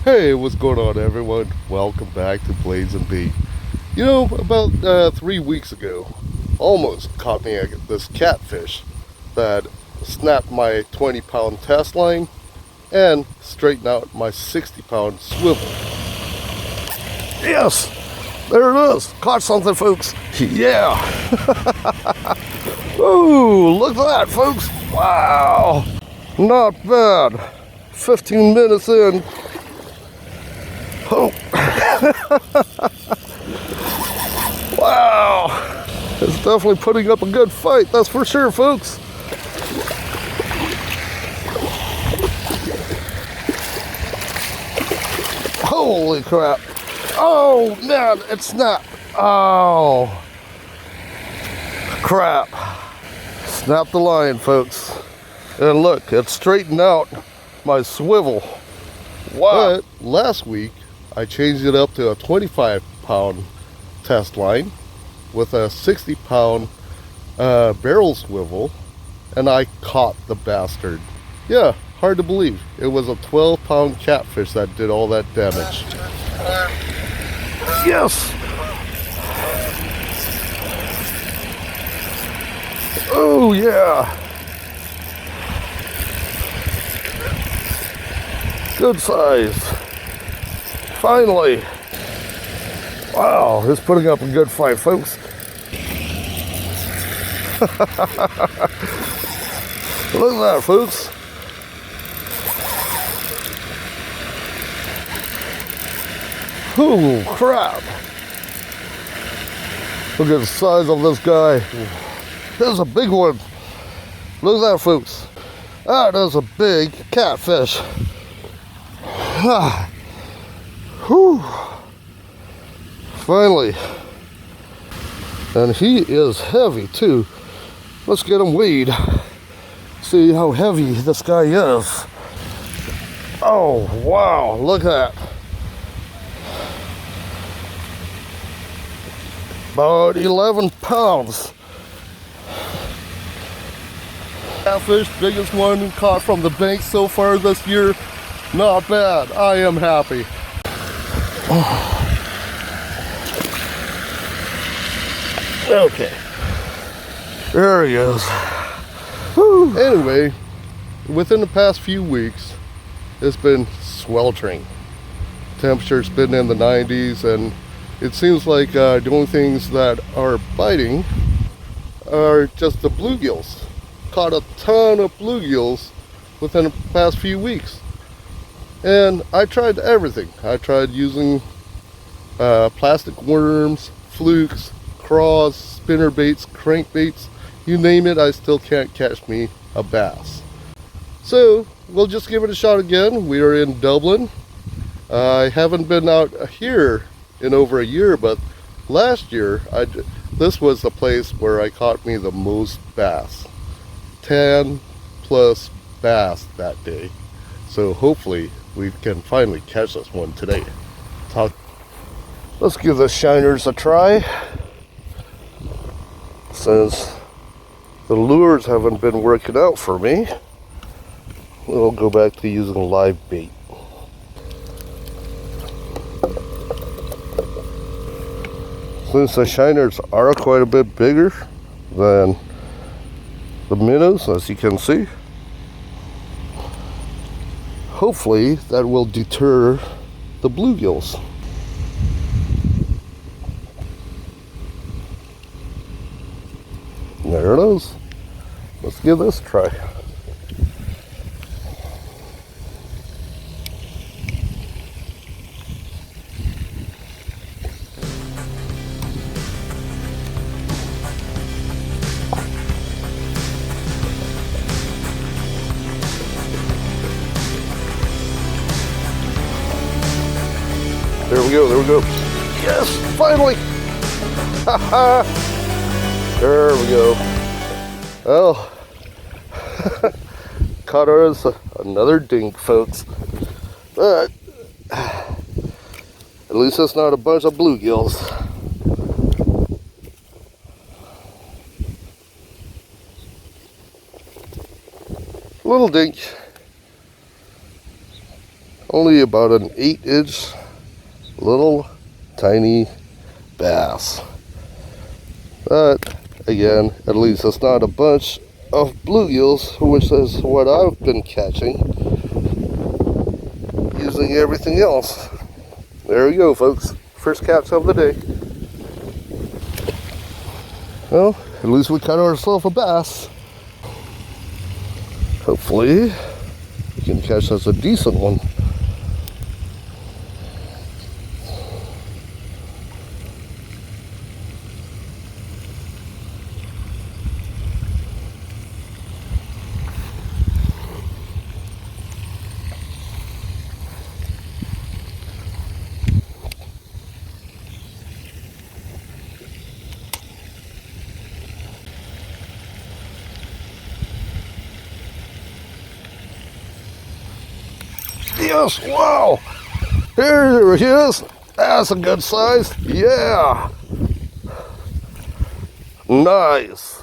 Hey, what's going on, everyone? Welcome back to Blades and Bait. You know, about 3 weeks ago, almost caught me this catfish that snapped my 20-pound test line and straightened out my 60-pound swivel. Yes, there it is. Caught something, folks. Yeah. Ooh, look at that, folks. Wow. Not bad. 15 minutes in. Oh. Wow. It's definitely putting up a good fight, that's for sure, folks. Holy crap. Oh, man, it snapped. Oh. Crap. Snapped the line, folks. And look, it straightened out my swivel. Wow. But last week, I changed it up to a 25-pound test line with a 60-pound barrel swivel, and I caught the bastard. Yeah, hard to believe. It was a 12-pound catfish that did all that damage. Yes! Oh, yeah! Good size. Finally. Wow, it's putting up a good fight, folks. Look at that, folks. Oh, crap. Look at the size of this guy. This is a big one. Look at that, folks. That is a big catfish. Ah. Whew. Finally. And he is heavy too. Let's get him weighed. See how heavy this guy is. Oh, wow. Look at that. About 11 pounds. Catfish, biggest one caught from the bank so far this year. Not bad. I am happy. Okay. There he is. Whew. Anyway, within the past few weeks, it's been sweltering. Temperature's been in the 90s, and it seems like the only things that are biting are just the bluegills. Caught a ton of bluegills within the past few weeks. And I tried everything. I tried using plastic worms, flukes, craws, spinner baits, crankbaits, you name it, I still can't catch me a bass. So we'll just give it a shot again. We are in Dublin. I haven't been out here in over a year, but last year this was the place where I caught me the most bass. 10 plus bass that day. So hopefully we can finally catch this one today. Let's give the shiners a try. Since the lures haven't been working out for me, we'll go back to using live bait. Since the shiners are quite a bit bigger than the minnows, as you can see, hopefully that will deter the bluegills. There it is. Let's give this a try. There we go, there we go. Yes, finally! Haha! There we go. Well, caught us another dink, folks. But at least it's not a bunch of bluegills. Little dink. Only about an 8-inch little tiny bass. But again, at least it's not a bunch of bluegills, which is what I've been catching using everything else. There we go, folks. First catch of the day. Well, at least we caught ourselves a bass. Hopefully, we can catch us a decent one. Yes, wow! Here he is. That's a good size. Yeah! Nice.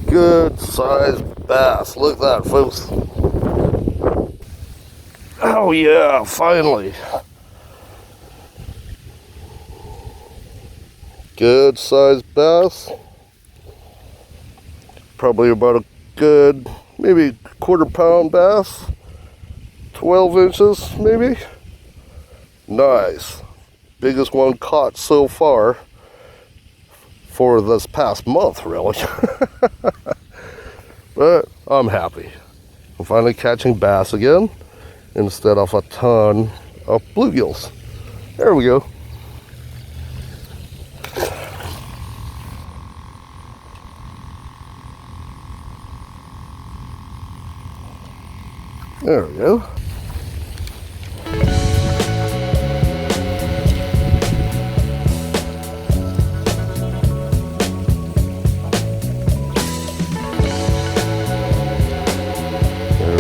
Good size bass. Look at that, folks. Oh yeah, finally. Good size bass. Probably about a good, maybe quarter-pound bass. 12 inches, maybe. Nice. Biggest one caught so far for this past month, really. But I'm happy. I'm finally catching bass again instead of a ton of bluegills. There we go. There we go.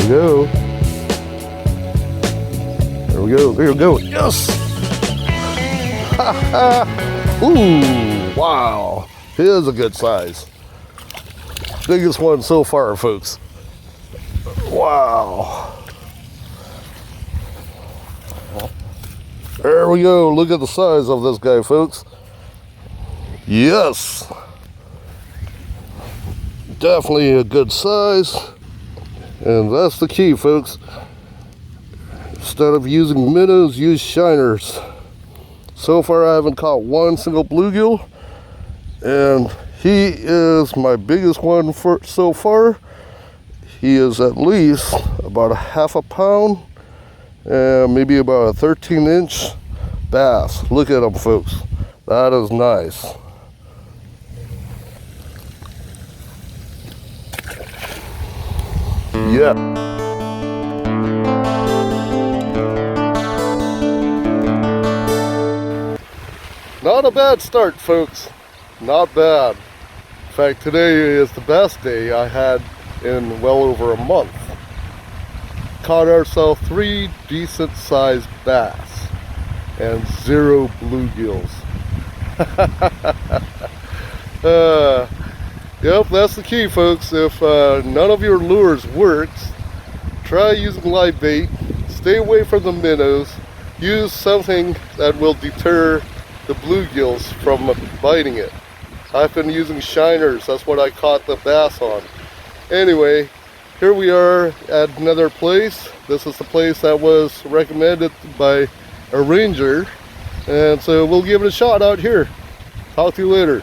There we go. There we go. There we go. Yes! Ha ha! Ooh! Wow! He is a good size. Biggest one so far, folks. Wow! There we go. Look at the size of this guy, folks. Yes! Definitely a good size. And that's the key, folks. Instead of using minnows, use shiners. So far I haven't caught one single bluegill, and he is my biggest one so far. He is at least about a half a pound and maybe about a 13-inch bass. Look at him, folks. That is nice. Yeah. Not a bad start, folks. Not bad. In fact, today is the best day I had in well over a month. Caught ourselves 3 decent sized bass and 0 bluegills. Yep, that's the key, folks. If none of your lures works, try using live bait. Stay away from the minnows. Use something that will deter the bluegills from biting it. I've been using shiners. That's what I caught the bass on. Anyway, here we are at another place. This is the place that was recommended by a ranger, and so we'll give it a shot out here. Talk to you later.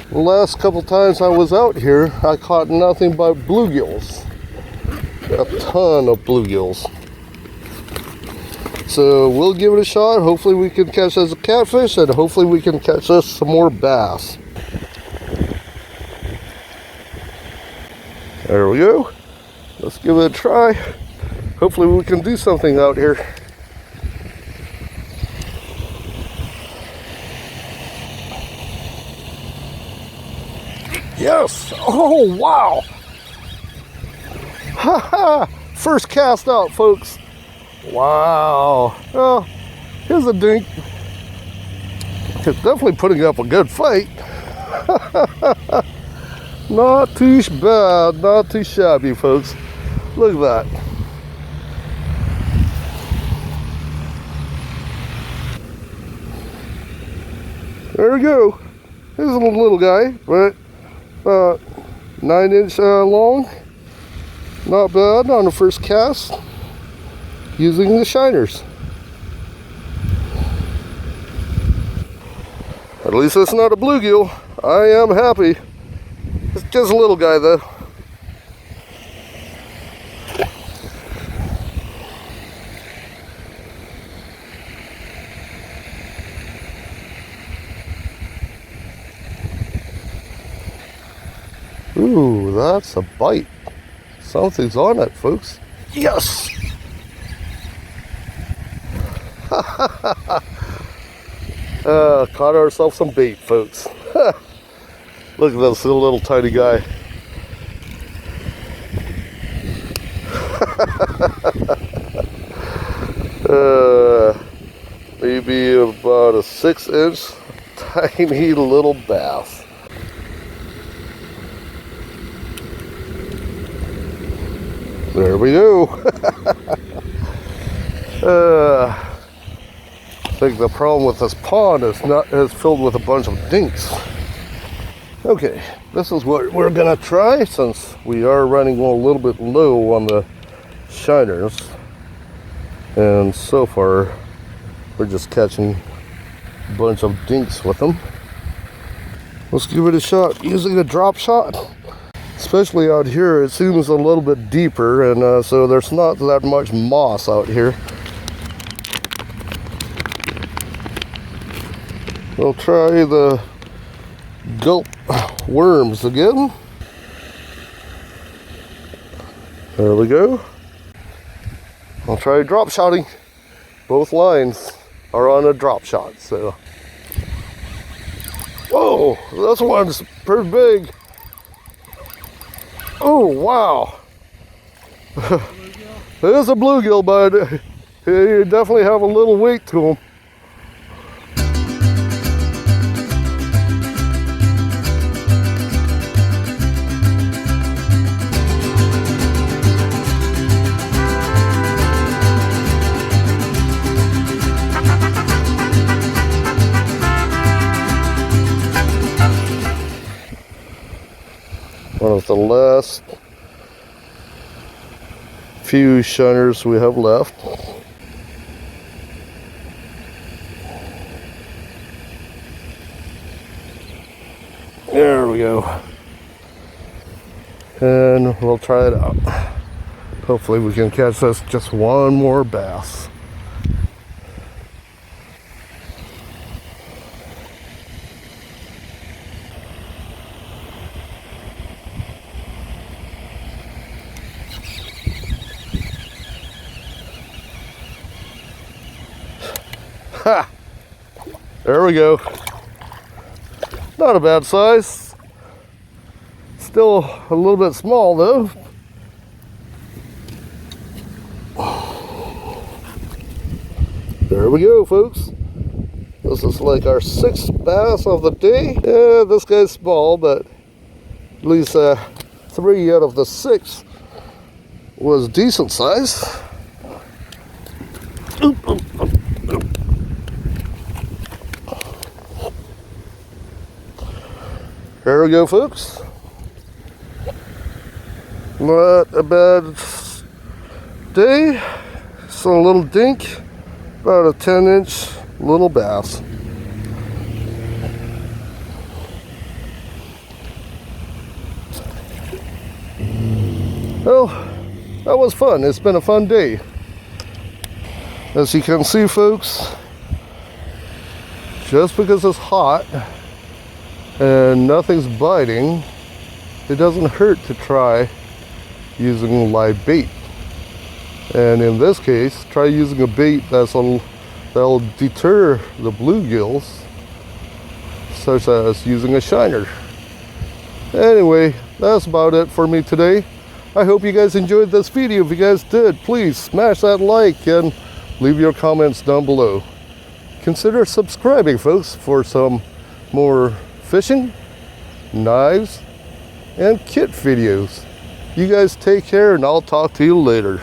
The last couple times I was out here, I caught nothing but bluegills. A ton of bluegills. So we'll give it a shot. Hopefully we can catch us a catfish, and hopefully we can catch us some more bass. There we go. Let's give it a try. Hopefully we can do something out here. Yes! Oh, wow! Ha ha! First cast out, folks. Wow. Well, here's a dink. It's definitely putting up a good fight. Not too bad, not too shabby, folks. Look at that. There we go. This is a little guy, but 9-inch long. Not bad on the first cast using the shiners. At least it's not a bluegill. I am happy. It's just a little guy though. Ooh, that's a bite. Something's on it, folks. Yes! Caught ourselves some bait, folks. Look at this little tiny guy. Maybe about a 6-inch tiny little bass. There we go. I think the problem with this pond is filled with a bunch of dinks. Okay, this is what we're gonna try since we are running a little bit low on the shiners. And so far, we're just catching a bunch of dinks with them. Let's give it a shot using a drop shot. Especially out here, it seems a little bit deeper, and so there's not that much moss out here. We'll try the Gulp Worms again. There we go. I'll try drop shotting. Both lines are on a drop shot, so. Whoa, this one's pretty big. Oh, wow. It is a bluegill, but you definitely have a little weight to him. One of the last few shiners we have left. There we go. And we'll try it out. Hopefully we can catch us just one more bass. Ha! There we go. Not a bad size. Still a little bit small though. There we go, folks. This is like our 6th bass of the day. Yeah, this guy's small, but at least 3 out of the 6 was decent size. Oop, oop, oop, oop. There we go, folks. Not a bad day. So a little dink, about a 10-inch little bass. Well, that was fun. It's been a fun day. As you can see, folks, just because it's hot and nothing's biting, it doesn't hurt to try using live bait. And in this case, try using a bait that'll deter the bluegills, such as using a shiner. Anyway, that's about it for me today. I hope you guys enjoyed this video. If you guys did, please smash that like and leave your comments down below. Consider subscribing, folks, for some more fishing, knives, and kit videos. You guys take care, and I'll talk to you later.